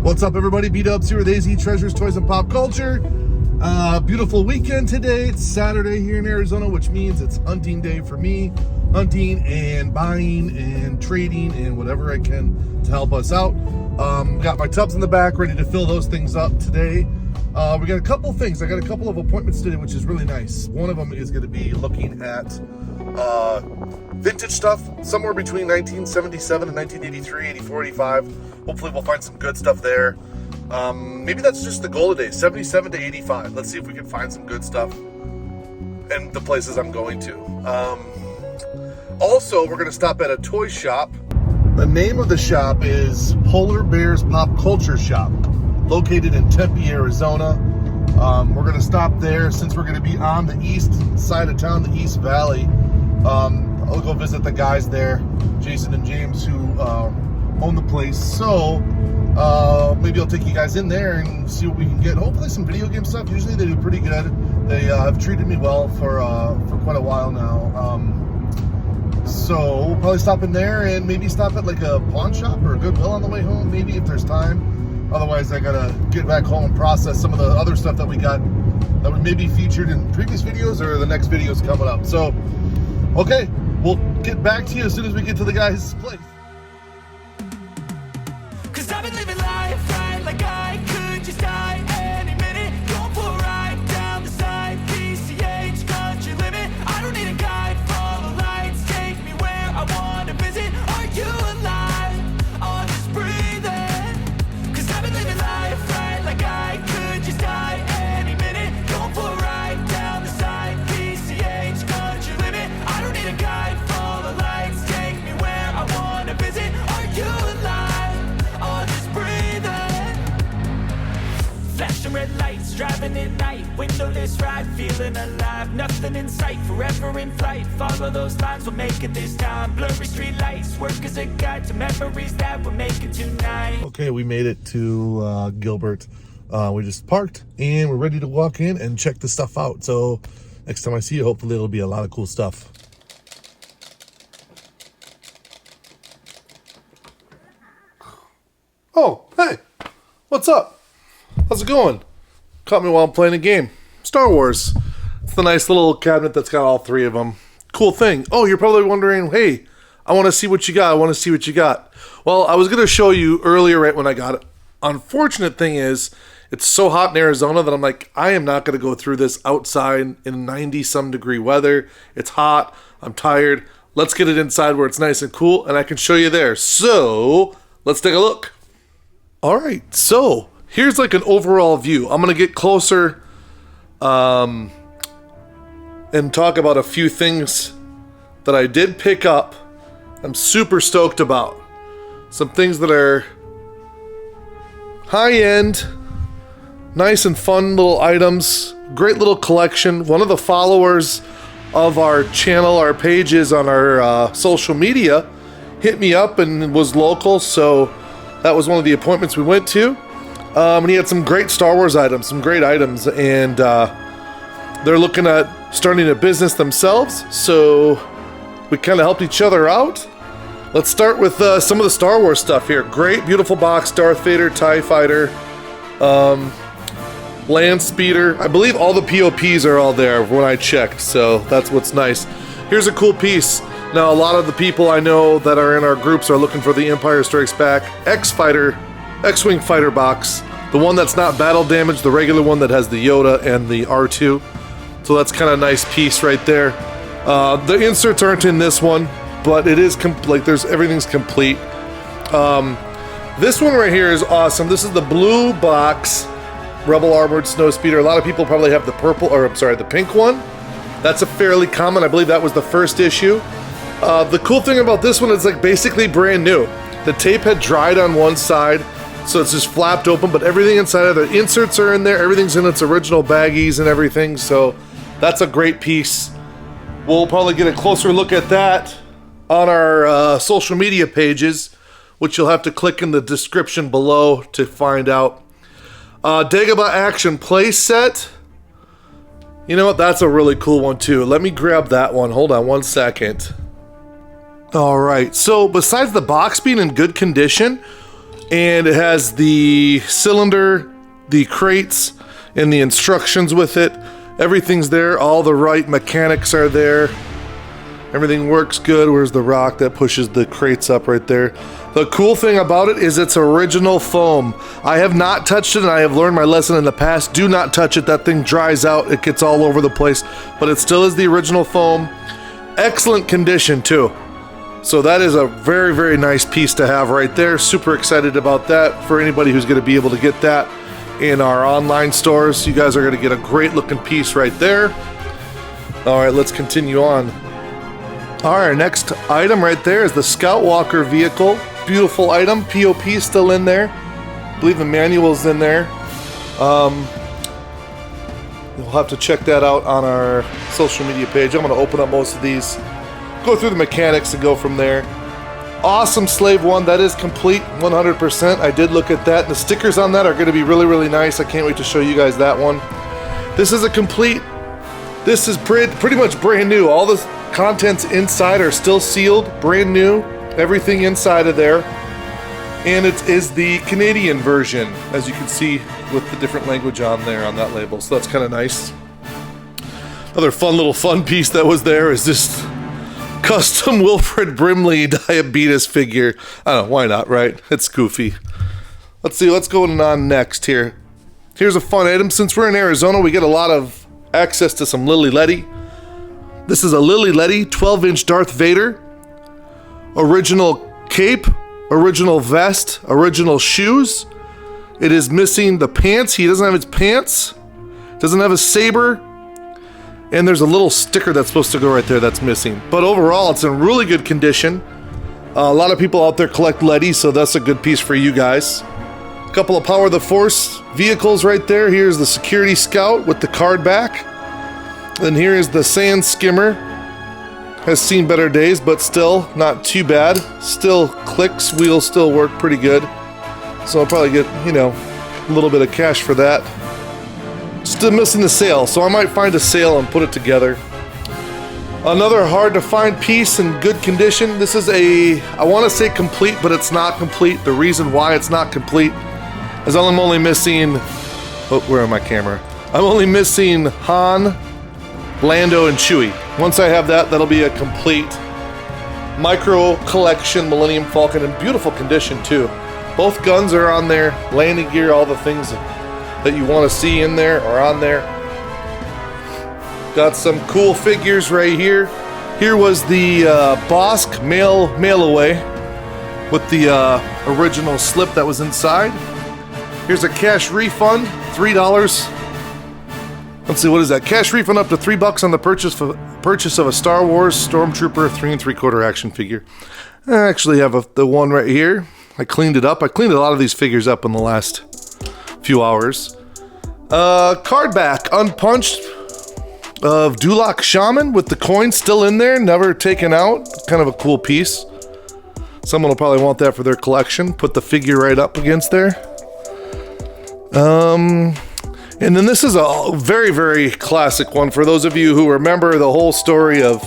What's up, everybody? B-Dubs here with AZ Treasures, Toys, and Pop Culture. Beautiful weekend today. It's Saturday here in Arizona, which means it's hunting day for me. Hunting and buying and trading and whatever I can to help us out. Got my tubs in the back, ready to fill those things up today. We got a couple things. I got a couple of appointments today, which is really nice. One of them is going to be looking at vintage stuff, somewhere between 1977 and 1983, 84, 85. Hopefully we'll find some good stuff there. Maybe that's just the goal today, 77 to 85. Let's see if we can find some good stuff in the places I'm going to. Also, we're going to stop at a toy shop. The name of the shop is Polar Bears Pop Culture Shop, located in Tempe, Arizona. We're going to stop there since we're going to be on the east side of town, the East Valley. I'll go visit the guys there, Jason and James, who own the place. So maybe I'll take you guys in there and see what we can get. Hopefully some video game stuff. Usually they do pretty good. They have treated me well for quite a while now. So we'll probably stop in there and maybe stop at like a pawn shop or a Goodwill on the way home, maybe if there's time. Otherwise, I gotta get back home and process some of the other stuff that we got that we maybe featured in previous videos or the next videos coming up. So, okay, we'll get back to you as soon as we get to the guy's place. Cause I've been living life right like I could just die any minute. Going for a ride down the side, PCH country limit. I don't need a guide, follow lights, take me where I wanna visit. Are you alive? Or just breathing? Cause I've been living life right like I could just die any minute. Going for a ride down the side, PCH country limit. I don't need a guide, follow lights, take me where I wanna visit. Are you alive? Or just breathing? Flashing red lights, driving at night, windowless ride, feeling alive. Nothing in sight, forever in flight. Follow those lines, we'll make it this time. Blurry street lights, work as a guide to memories that we're making tonight. Okay, we made it to Gilbert. We just parked and we're ready to walk in and check the stuff out. So next time I see you, hopefully it'll be a lot of cool stuff. Oh, hey, what's up? How's it going? Caught me while I'm playing a game. Star Wars. It's the nice little cabinet that's got all three of them. Cool thing. Oh, you're probably wondering, hey, I want to see what you got. I want to see what you got. Well, I was going to show you earlier right when I got it. Unfortunate thing is, it's so hot in Arizona that I'm like, I am not going to go through this outside in 90-some degree weather. It's hot. I'm tired. Let's get it inside where it's nice and cool, and I can show you there. So, let's take a look. All right, so here's like an overall view. I'm going to get closer and talk about a few things that I did pick up. I'm super stoked about. Some things that are high-end, nice and fun little items. Great little collection. One of the followers of our channel, our pages on our social media, hit me up and was local, so that was one of the appointments we went to. And he had some great Star Wars items, some great items, and they're looking at starting a business themselves, so we kind of helped each other out. Let's start with some of the Star Wars stuff here. Great, beautiful box, Darth Vader, TIE Fighter, Land Speeder. I believe all the POPs are all there when I checked, so that's what's nice. Here's a cool piece. Now, a lot of the people I know that are in our groups are looking for the Empire Strikes Back X-Wing fighter box. The one that's not battle damaged, the regular one that has the Yoda and the R2. So that's kind of a nice piece right there. The inserts aren't in this one, but it is complete. Everything's complete. This one right here is awesome. This is the blue box Rebel Armored Snowspeeder. A lot of people probably have the pink one. That's a fairly common. I believe that was the first issue. The cool thing about this one is like basically brand new. The tape had dried on one side, so it's just flapped open, but everything inside of the inserts are in there. Everything's in its original baggies and everything, so that's a great piece. We'll probably get a closer look at that on our social media pages, which you'll have to click in the description below to find out. Dagobah Action playset. You know what? That's a really cool one too. Let me grab that one. Hold on one second. All right. So besides the box being in good condition, And it has the cylinder, the crates, and the instructions with it. Everything's there. All the right mechanics are there. Everything works good. Where's the rock that pushes the crates up right there? The cool thing about it is it's original foam. I have not touched it, and I have learned my lesson in the past. Do not touch it. That thing dries out. It gets all over the place. But it still is the original foam. Excellent condition, too. So that is a very, very nice piece to have right there. Super excited about that for anybody who's going to be able to get that in our online stores. You guys are going to get a great looking piece right there. All right, let's continue on. All right, our next item right there is the Scout Walker vehicle. Beautiful item. POP still in there. I believe the manual's in there. You'll have to check that out on our social media page. I'm going to open up most of these, go through the mechanics and go from there. Awesome Slave One. That is complete 100%. I did look at that. The stickers on that are going to be really, really nice. I can't wait to show you guys that one. This is a complete, this is pretty much brand new. All the contents inside are still sealed, brand new. Everything inside of there. And it is the Canadian version, as you can see with the different language on there on that label. So that's kind of nice. Another fun piece that was there is this custom Wilfred Brimley diabetes figure. I don't know, why not, right? It's goofy. Let's see what's going on next here. Here's a fun item. Since we're in Arizona, we get a lot of access to some Lili Ledy. This is a Lili Ledy 12-inch Darth Vader. Original cape, original vest, original shoes. It is missing the pants. He doesn't have his pants. Doesn't have a saber. And there's a little sticker that's supposed to go right there that's missing. But overall, it's in really good condition. A lot of people out there collect Ledy, so that's a good piece for you guys. A couple of Power of the Force vehicles right there. Here's the Security Scout with the card back. And here is the Sand Skimmer. Has seen better days, but still not too bad. Still clicks, wheels still work pretty good. So I'll probably get, you know, a little bit of cash for that. Still missing the sail, so I might find a sail and put it together. Another hard to find piece in good condition. This is I want to say complete, but it's not complete. The reason why it's not complete is I'm only missing, oh, where am my camera? I'm only missing Han, Lando, and Chewie. Once I have that, that'll be a complete micro collection Millennium Falcon in beautiful condition too. Both guns are on there, landing gear, all the things that you want to see in there are on there. Got some cool figures right here. Here was the Bosk mail away with the original slip that was inside. Here's a cash refund, $3. Let's see, what is that? Cash refund up to $3 on the purchase of a Star Wars Stormtrooper 3 3/4 action figure. I actually have the one right here. I cleaned it up. I cleaned a lot of these figures up in the last few hours. Card back, unpunched, of Dulak Shaman with the coin still in there, never taken out. Kind of a cool piece. Someone will probably want that for their collection. Put the figure right up against there. And then this is a very, very classic one for those of you who remember the whole story of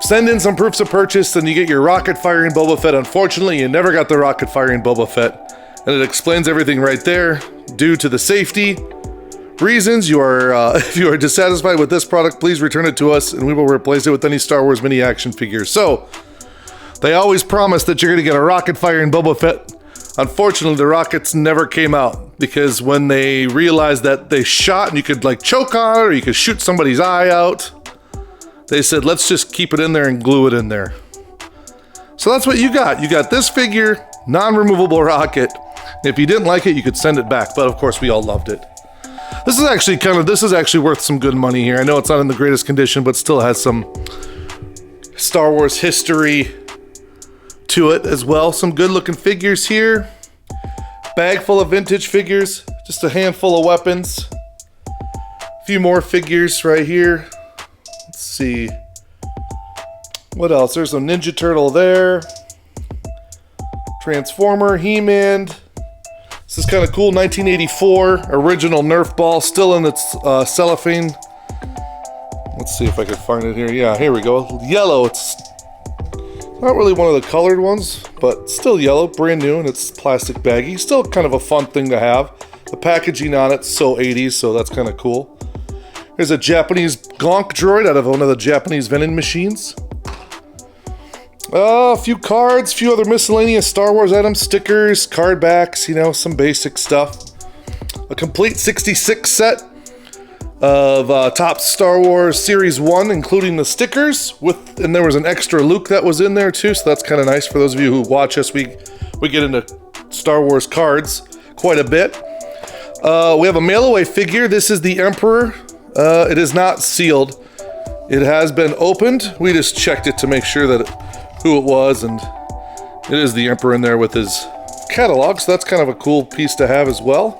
send in some proofs of purchase and you get your rocket firing Boba Fett. Unfortunately, you never got the rocket firing Boba Fett. And it explains everything right there. Due to the safety reasons, you are if you are dissatisfied with this product, please return it to us and we will replace it with any Star Wars mini action figures. So, they always promise that you're going to get a rocket firing Boba Fett. Unfortunately, the rockets never came out because when they realized that they shot and you could like choke on it or you could shoot somebody's eye out, they said, let's just keep it in there and glue it in there. So that's what you got. You got this figure, non-removable rocket. If you didn't like it, you could send it back. But of course, we all loved it. This is actually worth some good money here. I know it's not in the greatest condition, but still has some Star Wars history to it as well. Some good looking figures here. Bag full of vintage figures. Just a handful of weapons. A few more figures right here. Let's see. What else? There's a Ninja Turtle there. Transformer, He-Man. This is kind of cool. 1984 original Nerf ball, still in its cellophane. Let's see if I can find it here. Yeah, here we go. Yellow. It's not really one of the colored ones. but still yellow, brand new, and it's plastic baggy. Still kind of a fun thing to have. The packaging on it's so 80s, so that's kind of cool. There's a Japanese Gonk droid out of one of the Japanese vending machines. A few cards, a few other miscellaneous Star Wars items, stickers, card backs, you know, some basic stuff. A complete 66 set of Top Star Wars Series 1, including the stickers, and there was an extra Luke that was in there too, so that's kind of nice for those of you who watch us. We get into Star Wars cards quite a bit. We have a mail-away figure. This is the Emperor. It is not sealed. It has been opened. We just checked it to make sure that who it was, and it is the Emperor in there with his catalog, so that's kind of a cool piece to have as well.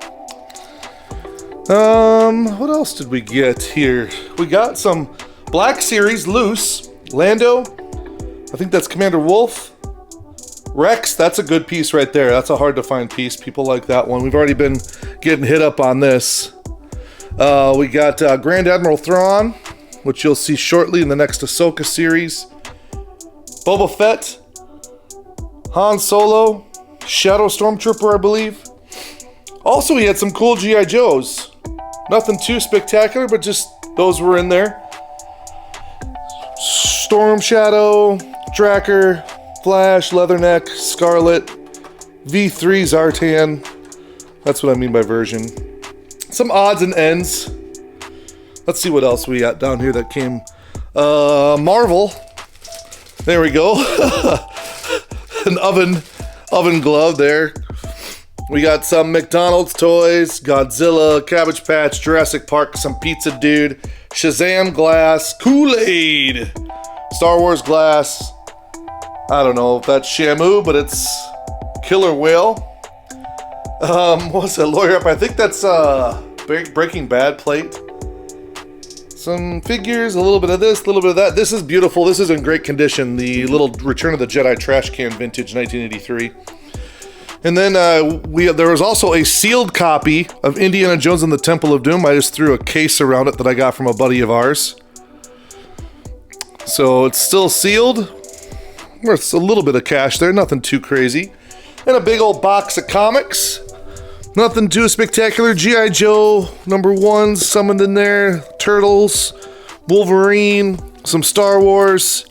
What else did we get here? We got some Black Series loose. Lando, I think that's Commander Wolf. Rex, that's a good piece right there. That's a hard to find piece. People like that one. We've already been getting hit up on this. We got Grand Admiral Thrawn, which you'll see shortly in the next Ahsoka series. Boba Fett, Han Solo, Shadow Stormtrooper, I believe. Also, we had some cool G.I. Joes. Nothing too spectacular, but just those were in there. Storm Shadow, Drakkar, Flash, Leatherneck, Scarlet, V3 Zartan. That's what I mean by version. Some odds and ends. Let's see what else we got down here that came. Marvel. There we go. An oven glove there. We got some McDonald's toys, Godzilla, Cabbage Patch, Jurassic Park, some Pizza Dude, Shazam glass, Kool-Aid, Star Wars glass. I don't know if that's Shamu, but it's Killer Whale. What's that, Lawyer Up? I think that's Breaking Bad plate. Some figures, a little bit of this, a little bit of that. This is beautiful. This is in great condition. The little Return of the Jedi trash can vintage 1983. And then there was also a sealed copy of Indiana Jones and the Temple of Doom. I just threw a case around it that I got from a buddy of ours. So it's still sealed. There's a little bit of cash there, nothing too crazy. And a big old box of comics. Nothing too spectacular. G.I. Joe #1s summoned in there. Turtles, Wolverine, some Star Wars,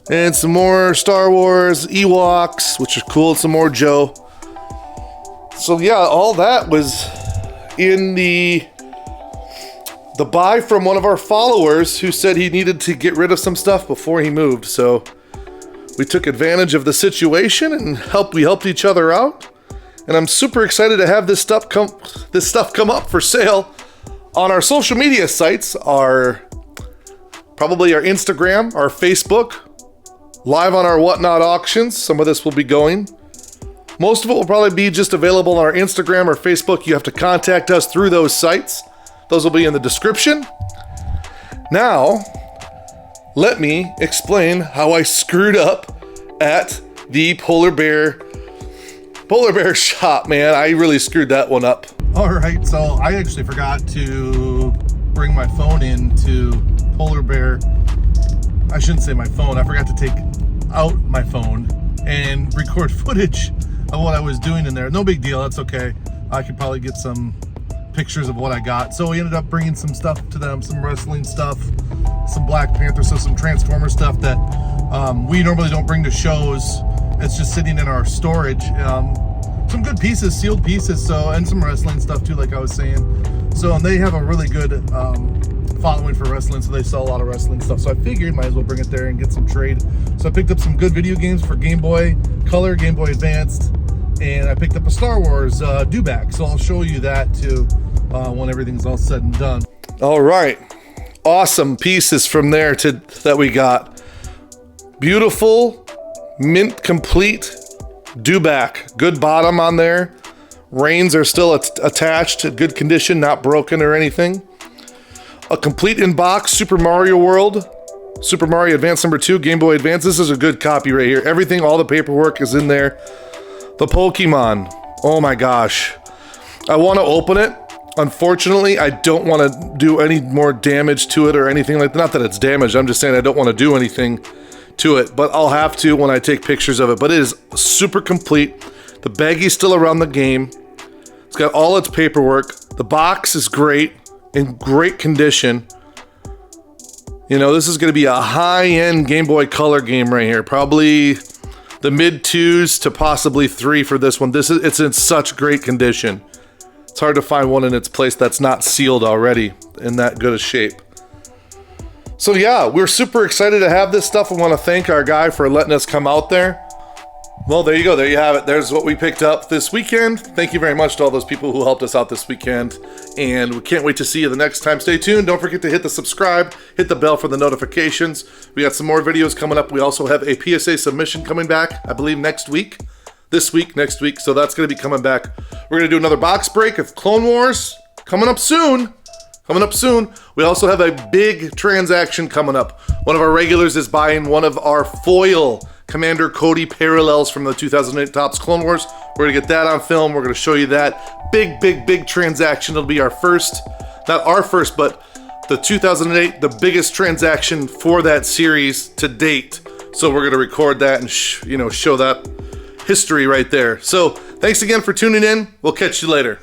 and some more Star Wars. Ewoks, which is cool. Some more Joe. So yeah, all that was in the buy from one of our followers who said he needed to get rid of some stuff before he moved. So we took advantage of the situation and we helped each other out. And I'm super excited to have this stuff come up for sale on our social media sites, probably our Instagram, our Facebook, live on our Whatnot auctions. Some of this will be going. Most of it will probably be just available on our Instagram or Facebook. You have to contact us through those sites. Those will be in the description. Now, let me explain how I screwed up at the Polar Bear shop, man. I really screwed that one up. All right, so I actually forgot to bring my phone into Polar Bear. I shouldn't say my phone. I forgot to take out my phone and record footage of what I was doing in there. No big deal, that's okay. I could probably get some pictures of what I got. So we ended up bringing some stuff to them, some wrestling stuff, some Black Panther, so some Transformer stuff that we normally don't bring to shows. It's just sitting in our storage. Some good pieces, sealed pieces, and some wrestling stuff too, like I was saying. So, and they have a really good following for wrestling, so they sell a lot of wrestling stuff. So I figured might as well bring it there and get some trade. So I picked up some good video games for Game Boy Color, Game Boy Advanced, and I picked up a Star Wars do-back. So I'll show you that too when everything's all said and done. All right, awesome pieces from there that we got. Beautiful, mint complete do-back. Good bottom on there. Reins are still attached, good condition, not broken or anything. A complete in-box Super Mario World, Super Mario Advance #2, Game Boy Advance. This is a good copy right here. Everything, all the paperwork is in there. The Pokemon. Oh my gosh. I want to open it. Unfortunately, I don't want to do any more damage to it or anything like that. Not that it's damaged. I'm just saying I don't want to do anything to it, but I'll have to when I take pictures of it. But it is super complete. The baggie's still around the game. It's got all its paperwork. The box is great, in great condition. You know, this is going to be a high-end Game Boy Color game right here. Probably the mid-2s to possibly 3 for this one. It's in such great condition. It's hard to find one in its place that's not sealed already in that good a shape. So yeah, we're super excited to have this stuff. I want to thank our guy for letting us come out there. Well, there you go. There you have it. There's what we picked up this weekend. Thank you very much to all those people who helped us out this weekend. And we can't wait to see you the next time. Stay tuned. Don't forget to hit the subscribe, hit the bell for the notifications. We got some more videos coming up. We also have a PSA submission coming back, I believe next week. This week, next week. So that's going to be coming back. We're going to do another box break of Clone Wars coming up soon. We also have a big transaction coming up. One of our regulars is buying one of our foil Commander Cody parallels from the 2008 Topps Clone Wars. We're gonna get that on film. We're gonna show you that big transaction. It'll be our first, not our first, but the 2008, the biggest transaction for that series to date. So we're gonna record that and show that history right there. So thanks again for tuning in. We'll catch you later.